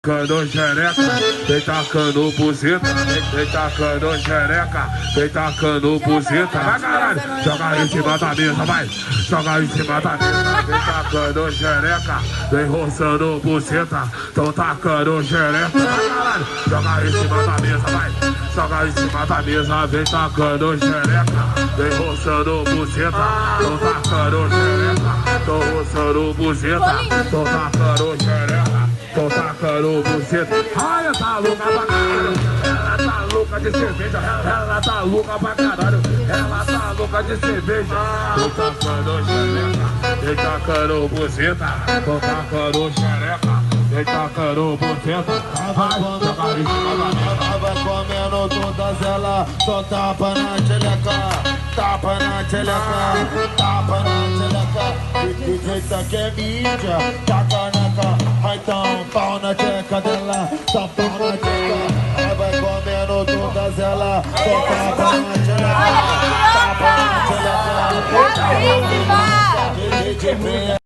Tacando xereca, vem tacando buceta, vem tacando xereca, vem tacando buceta, vai caralho, joga em cima da mesa, vai, joga em cima da mesa, vem tacando xereca, vem roçando buceta, tão tacando xereca, vai caralho, joga em cima da mesa, vai, joga em cima da mesa, vem tacando xereca, vem roçando buceta, tão tacando xereca, tão roçando buceta, tão tacando xereca. Tô tacando buceta. Ai, tá louca pra caralho. Ela tá louca de cerveja. Ela tá louca pra caralho. Ela tá louca de cerveja. Tô tacando xereca. Vem tacando buceta. Tô tacando xereca. Vem tacando buceta. Vai comendo todas elas. Só tapa na xereca. Tapa na xereca. Tapa na xereca. DJ tá que é mídia. Tá caneca. Então pau na tcheca dela, só pau na tcheca. Vai comendo todas elas, só tapa na